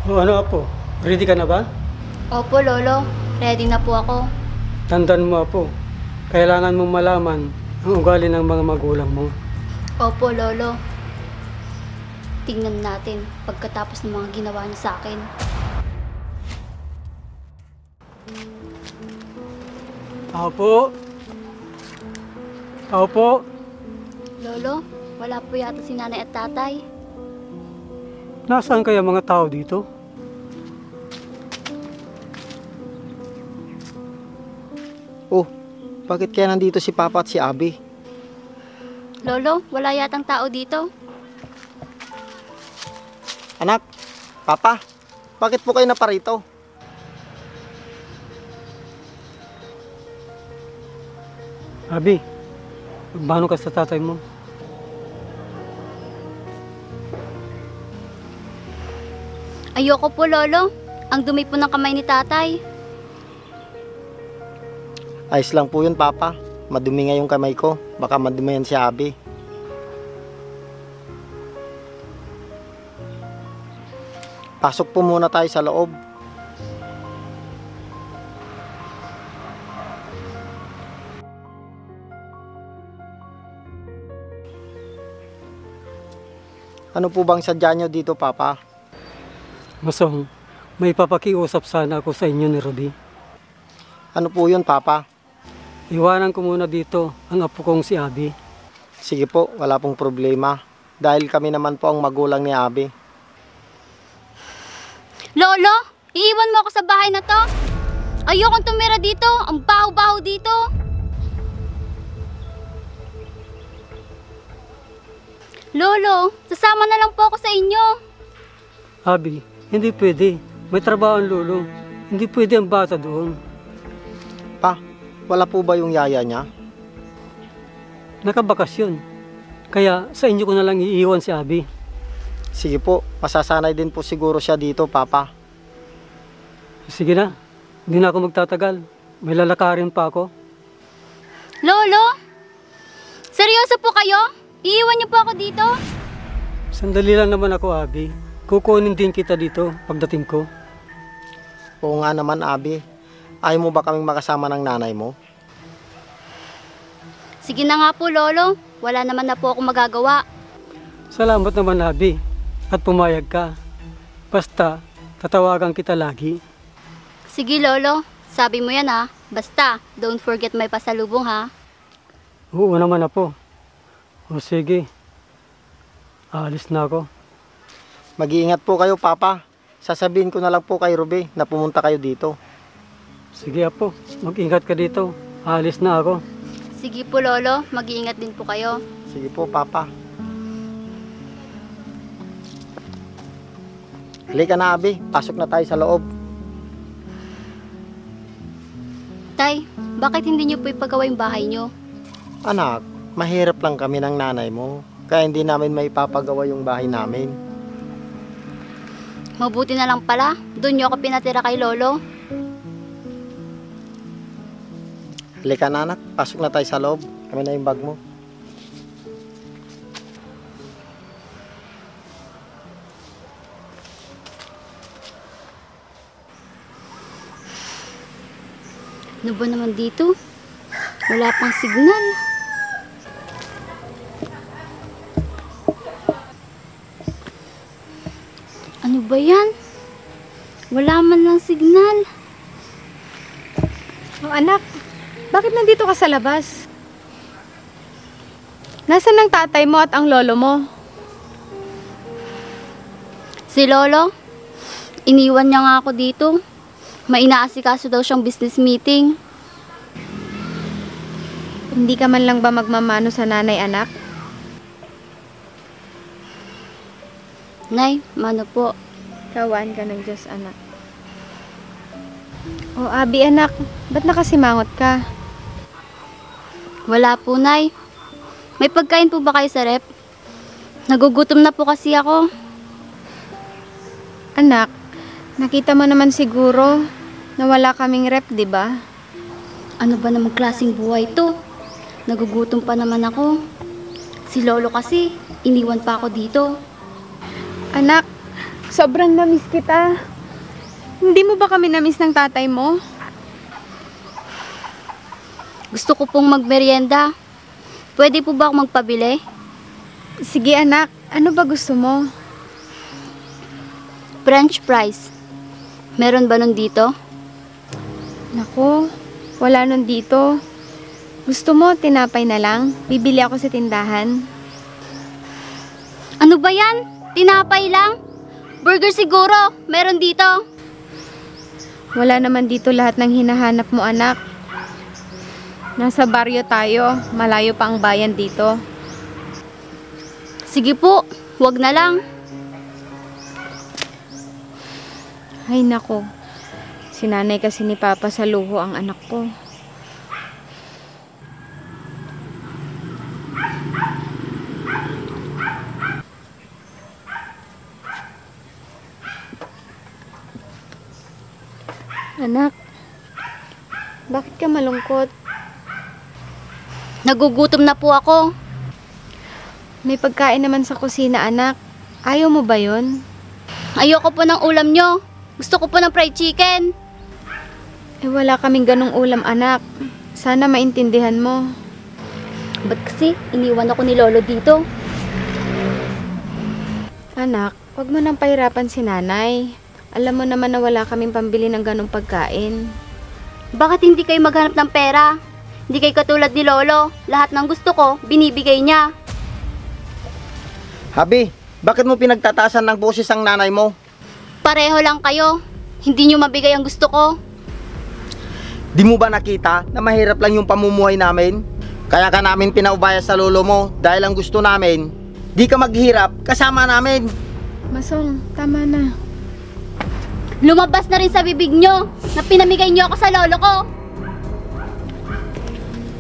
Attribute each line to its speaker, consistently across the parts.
Speaker 1: O ano Apo, ready ka na ba?
Speaker 2: Opo, Lolo. Ready na po ako.
Speaker 1: Tandaan mo Apo, kailangan mong malaman ang ugali ng mga magulang mo.
Speaker 2: Opo, Lolo. Tingnan natin pagkatapos ng mga ginawa niyo sa akin.
Speaker 1: Apo? Apo?
Speaker 2: Lolo, wala po yata si nanay at tatay.
Speaker 1: Nasaan kaya mga tao dito?
Speaker 3: Oh, bakit kaya nandito si Papa at si Abi?
Speaker 2: Lolo, wala yatang tao dito.
Speaker 3: Anak, Papa, bakit po kayo naparito?
Speaker 1: Abi, magbano ka sa tatay mo.
Speaker 2: Ayoko po, Lolo. Ang dumi po ng kamay ni tatay.
Speaker 3: Ayos lang po yun, Papa. Madumi nga yung kamay ko. Baka madumi yan si Abi. Pasok po muna tayo sa loob. Ano po bang sadya nyo dito, Papa?
Speaker 1: Masong, may papakiusap sana ako sa inyo ni Ruby.
Speaker 3: Ano po yun, Papa?
Speaker 1: Iwanan ko muna dito ang apo kong si Abi.
Speaker 3: Sige po, wala pong problema. Dahil kami naman po ang magulang ni Abi.
Speaker 2: Lolo, iiwan mo ako sa bahay na to? Ayokong tumira dito. Ang baho-baho dito. Lolo, sasama na lang po ako sa inyo.
Speaker 1: Abi, hindi pwede. May trabaho ang lolo. Hindi pwede ang bata doon.
Speaker 3: Pa, wala po ba yung yaya niya?
Speaker 1: Nakabakasyon. Kaya sa inyo ko na lang iiwan si Abi.
Speaker 3: Sige po, masasanay din po siguro siya dito, Papa.
Speaker 1: Sige na, hindi na ako magtatagal. May lalakarin pa ako.
Speaker 2: Lolo, seryoso po kayo? Iiwan niyo po ako dito?
Speaker 1: Sandali lang naman ako, Abi. Kukunin din kita dito pagdating ko.
Speaker 3: Oo nga naman, Abi. Ayaw mo ba kaming makasama ng nanay mo?
Speaker 2: Sige na nga po, Lolo. Wala naman na po ako magagawa.
Speaker 1: Salamat naman, Abi. At pumayag ka. Basta, tatawagan kita lagi.
Speaker 2: Sige, Lolo. Sabi mo yan ha. Basta, don't forget may pasalubong ha.
Speaker 1: Oo naman Apo. O sige. Aalis na ako.
Speaker 3: Mag-iingat po kayo, Papa. Sasabihin ko na lang po kay Ruby na pumunta kayo dito.
Speaker 1: Sige Apo, mag-ingat ka dito. Aalis na ako.
Speaker 2: Sige po, Lolo. Mag-iingat din po kayo.
Speaker 3: Sige po, Papa. Halika na, Abi. Pasok na tayo sa loob.
Speaker 2: Tay, bakit hindi niyo po ipagawa yung bahay niyo?
Speaker 3: Anak, mahirap lang kami ng nanay mo. Kaya hindi namin maipapagawa yung bahay namin.
Speaker 2: Mabuti na lang pala. Doon niyo ako pinatira kay Lolo.
Speaker 3: Halika na, anak. Pasok na tayo sa loob. Kami na yung bag mo.
Speaker 2: Ano ba naman dito? Wala pang signal. Ano ba yan? Wala man lang signal.
Speaker 4: Oh, anak, bakit nandito ka sa labas? Nasaan ang tatay mo at ang lolo mo?
Speaker 2: Si Lolo, iniwan niya nga ako dito. May inaasikaso daw siyang business meeting.
Speaker 4: Hindi ka man lang ba magmamano sa nanay, anak?
Speaker 2: Nay, mano po?
Speaker 4: Kawaan ka ng Diyos, anak. Oh, Abi, anak, ba't nakasimangot ka?
Speaker 2: Wala po, Nay. May pagkain po ba kayo sa rep? Nagugutom na po kasi ako.
Speaker 4: Anak, nakita mo naman siguro na wala kaming rep, di ba?
Speaker 2: Ano ba namang klaseng buhay to? Nagugutom pa naman ako. Si Lolo kasi, iniwan pa ako dito.
Speaker 4: Anak, Sobrang namiss kita. Hindi mo ba kami namiss ng tatay mo?
Speaker 2: Gusto ko pong magmerienda. Pwede po ba ako magpabili?
Speaker 4: Sige anak, ano ba gusto mo?
Speaker 2: French fries. Meron ba nun dito?
Speaker 4: Naku, wala nun dito. Gusto mo, tinapay na lang? Bibili ako sa tindahan.
Speaker 2: Ano ba yan? Tinapay lang? Burger siguro. Meron dito.
Speaker 4: Wala naman dito lahat ng hinahanap mo anak. Nasa baryo tayo, malayo pa ang bayan dito.
Speaker 2: Sige po, wag na lang.
Speaker 4: Ay nako, sinanay kasi ni Papa sa luho ang anak ko. Anak, bakit ka malungkot?
Speaker 2: Nagugutom na po ako.
Speaker 4: May pagkain naman sa kusina anak. Ayaw mo ba yun?
Speaker 2: Ayoko po ng ulam nyo. Gusto ko po ng fried chicken.
Speaker 4: Eh wala kaming ganong ulam anak. Sana maintindihan mo.
Speaker 2: Ba't kasi iniwan ako ni Lolo dito?
Speaker 4: Anak, wag mo nang pahirapan si nanay. Alam mo naman na wala kaming pambili ng ganong pagkain.
Speaker 2: Bakit hindi kayo maghanap ng pera? Hindi kayo katulad ni Lolo. Lahat ng gusto ko, binibigay niya.
Speaker 3: Habi, bakit mo pinagtatasan ng boses ang nanay mo?
Speaker 2: Pareho lang kayo. Hindi niyo mabigay ang gusto ko.
Speaker 3: Di mo ba nakita na mahirap lang yung pamumuhay namin? Kaya ka namin pinaubaya sa lolo mo dahil ang gusto namin, di ka maghirap kasama namin.
Speaker 4: Masong, tama na.
Speaker 2: Lumabas na rin sa bibig nyo na pinamigay nyo ako sa lolo ko.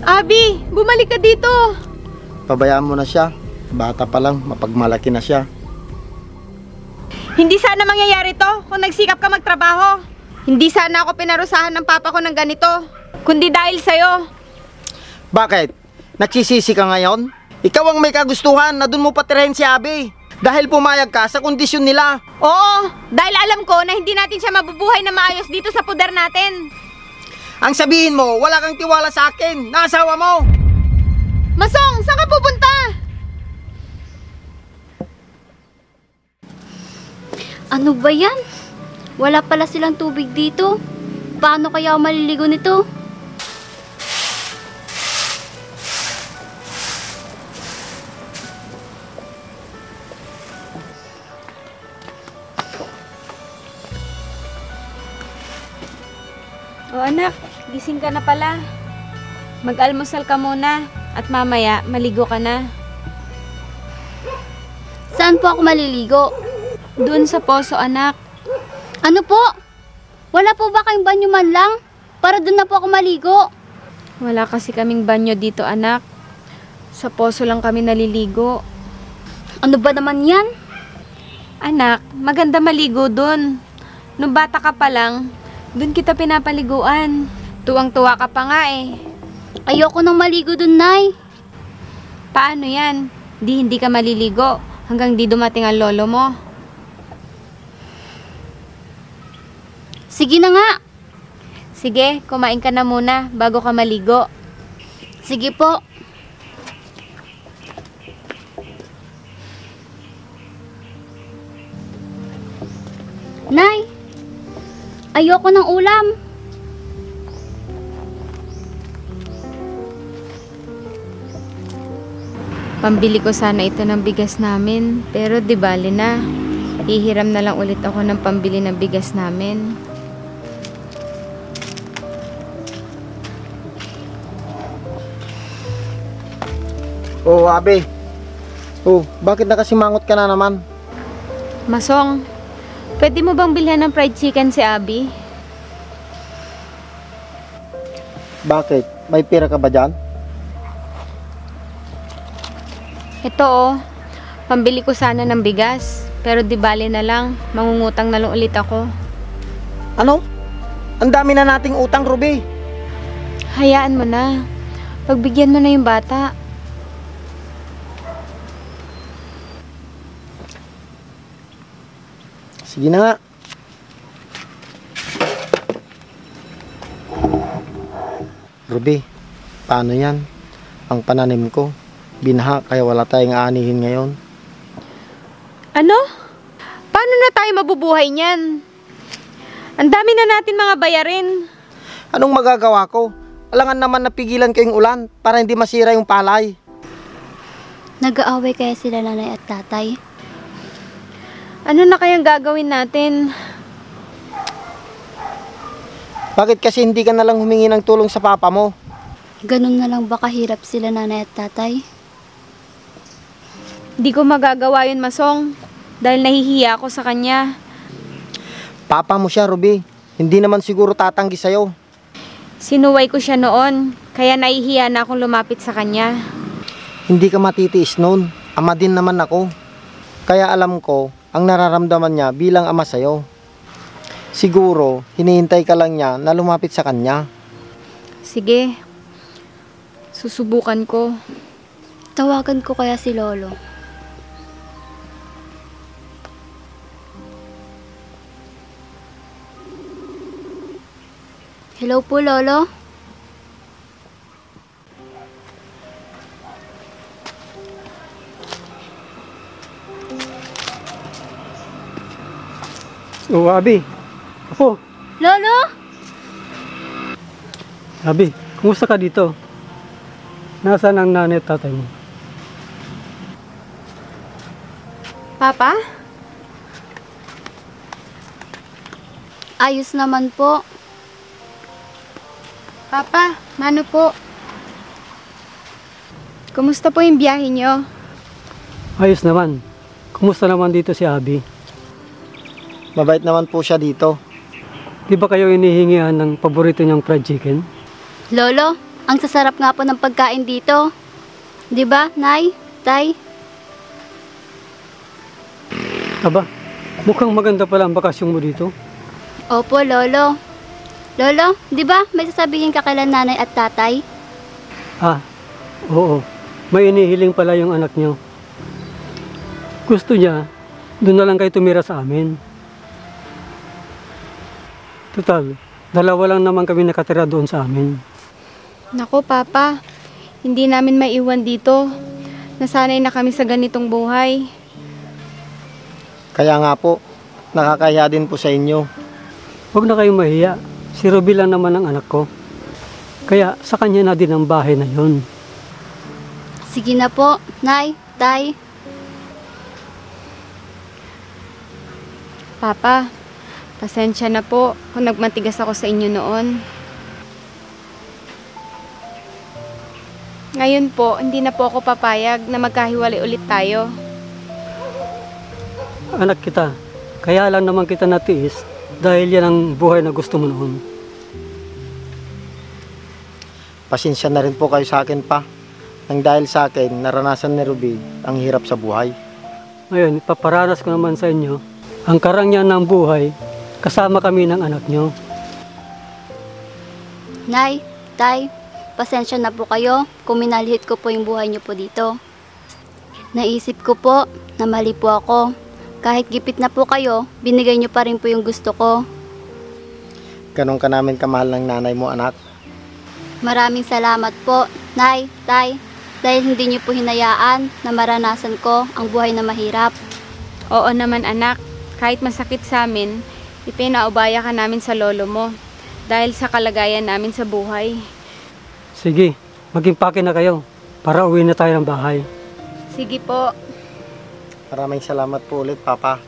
Speaker 4: Abi, bumalik ka dito.
Speaker 3: Pabayaan mo na siya. Bata pa lang, mapagmalaki na siya.
Speaker 4: Hindi sana mangyayari to kung nagsikap ka magtrabaho. Hindi sana ako pinarusahan ng papa ko ng ganito, kundi dahil sa'yo.
Speaker 3: Bakit? Nagsisisi ka ngayon? Ikaw ang may kagustuhan na dun mo patirahin si Abi. Dahil pumayag ka sa kondisyon nila.
Speaker 4: Oo, dahil alam ko na hindi natin siya mabubuhay na maayos dito sa puder natin.
Speaker 3: Ang sabihin mo, wala kang tiwala sa akin, na asawa mo.
Speaker 4: Masong, saan ka pupunta?
Speaker 2: Ano ba yan? Wala pala silang tubig dito. Paano kaya ako maliligo nito?
Speaker 4: O anak, gising ka na pala. Mag-almusal ka muna at mamaya maligo ka na.
Speaker 2: Saan po ako maliligo?
Speaker 4: Doon sa poso anak.
Speaker 2: Ano po? Wala po ba kayong banyo man lang? Para doon na po ako maligo.
Speaker 4: Wala kasi kaming banyo dito anak. Sa poso lang kami naliligo.
Speaker 2: Ano ba naman yan?
Speaker 4: Anak, maganda maligo doon. Nung bata ka pa lang, doon kita pinapaliguan. Tuwang-tuwa ka pa nga eh.
Speaker 2: Ayoko nang maligo doon, Nay.
Speaker 4: Paano yan? Hindi ka maliligo hanggang di dumating ang lolo mo.
Speaker 2: Sige na nga.
Speaker 4: Sige, kumain ka na muna bago ka maligo.
Speaker 2: Sige po. Nay, ayoko ng ulam.
Speaker 4: Pambili ko sana ito ng bigas namin, pero di bali na. Hihiram na lang ulit ako ng pambili ng bigas namin.
Speaker 3: Oh, Abi. Oh, bakit nakasimangot ka na naman?
Speaker 4: Masong, pwede mo bang bilhan ng fried chicken si Abi?
Speaker 3: Bakit? May pira ka ba dyan?
Speaker 4: Ito oh, pambili ko sana ng bigas, pero di bali na lang, mangungutang na lang ulit ako.
Speaker 3: Ano? Ang dami na nating utang, Ruby.
Speaker 4: Hayaan mo na, pagbigyan mo na yung bata.
Speaker 3: Sige na nga. Ruby, paano yan? Ang pananim ko, binaha kaya wala tayong aanihin ngayon.
Speaker 4: Ano? Paano na tayo mabubuhay niyan? Ang dami na natin mga bayarin.
Speaker 3: Anong magagawa ko? Alangan naman napigilan ko yung ulan para hindi masira yung palay.
Speaker 2: Nag-aaway kaya sila nanay at tatay?
Speaker 4: Ano na kayang gagawin natin?
Speaker 3: Bakit kasi hindi ka nalang humingi ng tulong sa papa mo?
Speaker 2: Ganun na lang ba kahirap sila nanay at tatay?
Speaker 4: Di ko magagawa yun, Masong. Dahil nahihiya ako sa kanya.
Speaker 3: Papa mo siya, Ruby. Hindi naman siguro tatanggi sa'yo.
Speaker 4: Sinuway ko siya noon, kaya nahihiya na akong lumapit sa kanya.
Speaker 3: Hindi ka matitiis noon. Ama din naman ako. Kaya alam ko ang nararamdaman niya bilang ama sa'yo. Siguro, hinihintay ka lang niya na lumapit sa kanya.
Speaker 4: Sige, susubukan ko.
Speaker 2: Tawagan ko kaya si Lolo. Hello po, Lolo.
Speaker 1: O, Abi. Apo,
Speaker 2: Lolo?
Speaker 1: Abi, kumusta ka dito? Nasaan ang nanay at tatay mo?
Speaker 4: Papa?
Speaker 2: Ayos naman po.
Speaker 4: Papa, Mano po. Kumusta po yung biyahe niyo?
Speaker 1: Ayos naman. Kumusta naman dito si Abi?
Speaker 3: Mabait naman po siya dito.
Speaker 1: Di ba kayo inihingihan ng paborito niyang fried chicken?
Speaker 2: Lolo, ang sasarap nga po ng pagkain dito. Di ba, Nay? Tay?
Speaker 1: Aba, mukhang maganda pala ang bakasyon mo dito.
Speaker 2: Opo, Lolo. Lolo, di ba may sasabihin ka kailan nanay at tatay?
Speaker 1: Ah, oo. May inihiling pala yung anak niyo. Gusto niya, doon na lang kayo tumira sa amin. Total, dalawa lang naman kami nakatira doon sa amin.
Speaker 4: Nako, Papa. Hindi namin maiwan dito. Nasanay na kami sa ganitong buhay.
Speaker 3: Kaya nga po, nakakahiya din po sa inyo.
Speaker 1: Huwag na kayong mahiya. Si Ruby lang naman ang anak ko. Kaya sa kanya na din ang bahay na yun.
Speaker 2: Sige na po, Nay, Tay.
Speaker 4: Papa, pasensya na po kung nagmatigas ako sa inyo noon. Ngayon po, hindi na po ako papayag na magkahiwalay ulit tayo.
Speaker 1: Anak kita, kaya lang naman kita natiis dahil yan ang buhay na gusto mo noon.
Speaker 3: Pasensya na rin po kayo sa akin pa. Nang dahil sa akin, naranasan ni Ruby ang hirap sa buhay.
Speaker 1: Ngayon, ipaparanas ko naman sa inyo ang karangyaan ng buhay kasama kami ng anak nyo.
Speaker 2: Nay, Tay, pasensya na po kayo kung minalihit ko po yung buhay niyo po dito. Naisip ko po na mali po ako. Kahit gipit na po kayo, binigay niyo pa rin po yung gusto ko.
Speaker 3: Ganon ka namin kamahal ng nanay mo, anak.
Speaker 2: Maraming salamat po, Nay, Tay, dahil hindi niyo po hinayaan na maranasan ko ang buhay na mahirap.
Speaker 4: Oo naman, anak. Kahit masakit sa amin, ipinaubaya ka namin sa lolo mo dahil sa kalagayan namin sa buhay.
Speaker 1: Sige, mag-impake na kayo para uwi na tayo ng bahay.
Speaker 4: Sige po.
Speaker 3: Maraming salamat po ulit, Papa.